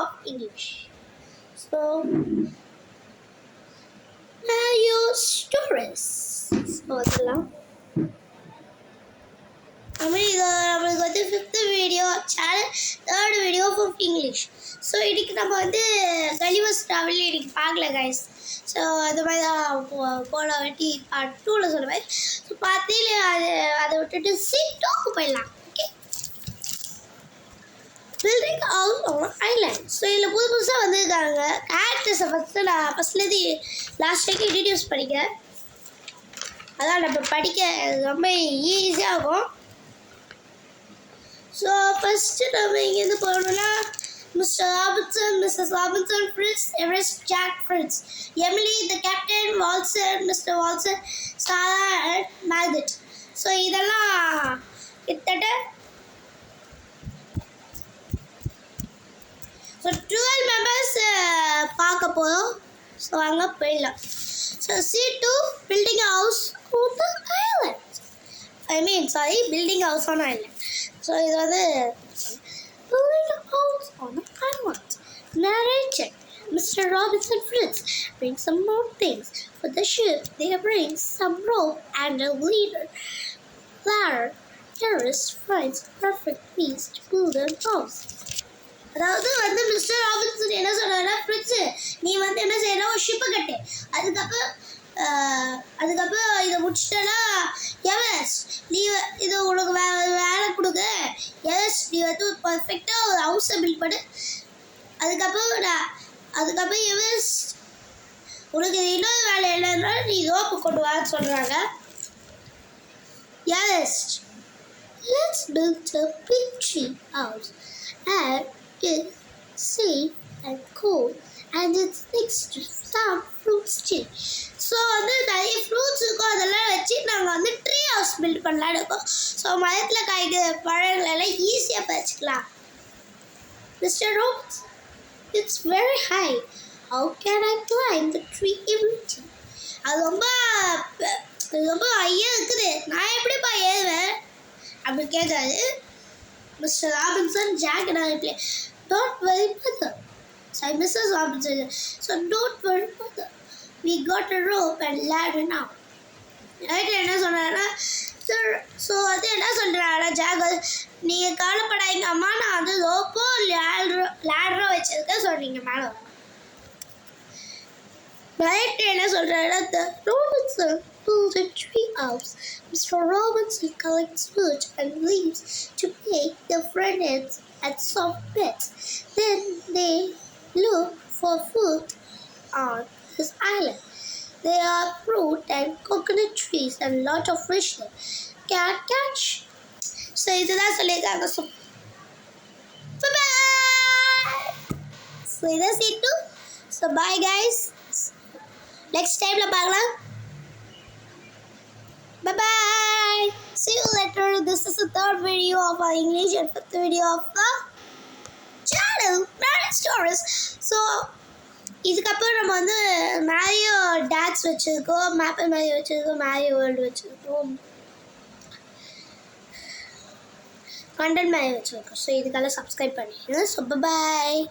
of English. So, Mario stories. So, நம்மளுக்கு வந்து fifth video channel third video of English. So இன்றைக்கி நம்ம வந்து கலிவர்ஸ் ட்ராவல் இன்றைக்கி பார்க்கல கைஸ். ஸோ அது மாதிரி தான் போன வாட்டி பார்ட் 2ல் சொல்லுவேன். ஸோ பார்த்து அதை விட்டுட்டு சீட்டோக்கு போயிடலாம். Okay, building house on island. So இதில் புதுசாக வந்துருக்காங்க கேரக்டர்ஸை ஃபஸ்ட்லேருந்து லாஸ்ட் வரைக்கும் இன்ட்ரடியூஸ் பண்ணிக்க. அதான் நம்ம படிக்க ரொம்ப ஈஸியாக இருக்கும். ஸோ ஃபஸ்ட்டு நம்ம இங்கேருந்து போகணுன்னா mister Robinson, missus Robinson, Fritz, Everest, Jack, Fritz, Emily, the captain, Walser, mister Walser, Sarah and மேகட். ஸோ இதெல்லாம் கிட்டத்தட்ட ஸோ 12 மெம்பர்ஸ் பார்க்க போகிறோம். ஸோ அங்கே போயிடலாம். So C2 building a house on the island. Building a house on island. So இது வந்து building a house on the island. Narrated Mr. Robinson Fritz brings some more things for the ship. They bring some rope and a leader. Ladder. Terrorist finds perfect piece to build a house. அதாவது வந்து mister Robinson என்ன சொல்கிறாருன்னா, ஃப்ரிட்ஸு நீ வந்து என்ன செய்யணும், ஒரு ஷிப்பை கட்டு. அதுக்கப்புறம் இதை முடிச்சிட்டேன்னா எவரெஸ்ட் நீ இது உனக்கு வேலை கொடுக்க. எவரெஸ்ட் நீ வந்து ஒரு பர்ஃபெக்டாக ஒரு ஹவுஸை பில்ட் பண்ணு. அதுக்கப்புறம் எவரெஸ்ட் உனக்கு இன்னொரு வேலை என்னன்னா நீ ரோப்பு கொண்டு வான்னு சொல்கிறாங்க. Everest let's build a big tree house and it's safe and cool and it's next to some fruits tree. So வந்து நிறைய ஃப்ரூட்ஸ் இருக்கும், அதெல்லாம் வச்சு நாங்கள் வந்து ட்ரீ ஹவுஸ் பில்ட் பண்ணலான்னு இருக்கோம். ஸோ மரத்தில் காய்க்கிற பழங்களெல்லாம் ஈஸியாக பறிச்சிக்கலாம். மிஸ்டர் ரோப்ஸ், it's very high, how can I climb the tree ability? அது ரொம்ப ஹையாக இருக்குது, நான் எப்படிப்பா ஏறுவேன் அப்படி கேட்காது. மிஸ்டர் ராபின்சன் ஜாக் நான் எப்படி don't worry mother. So Mrs. Robinson, so don't worry mother, we got a rope and ladder now. Right என்ன சொல்கிறாருன்னா, ஸோ அது என்ன சொல்கிறாருன்னா ஜாக், நீங்கள் கவலைப்படாதீங்க அம்மா, நான் வந்து ரோப்போ லேடரோ வச்சுருக்கேன். ஸோ நீங்கள் மேலே வரணும். ரைட் என்ன சொல்கிறாருன்னா, the Robinson built a tree house. Mr. Robinson collects wood and leaves to make the furnace and soft beds. Then they look for food on this island. There are fruit and coconut trees and lot of fish there. Can't catch. So இதுதான் சொல்லியிருக்காங்க. So bye. So இதான் C2. So bye guys. Next டைமில் பார்க்கலாம். Bye. See you later. This is the third video of our English and fifth video of the channel Mario Stories. So இதுக்கப்புறம் நம்ம வந்து Mario tax வச்சுருக்கோம், maple Mario வச்சுருக்கோம், Mario world வச்சுருக்கோம், content Mario வச்சுருக்கோம். So இதுக்கெல்லாம் சப்ஸ்கிரைப் பண்ணிடுங்க. So bye.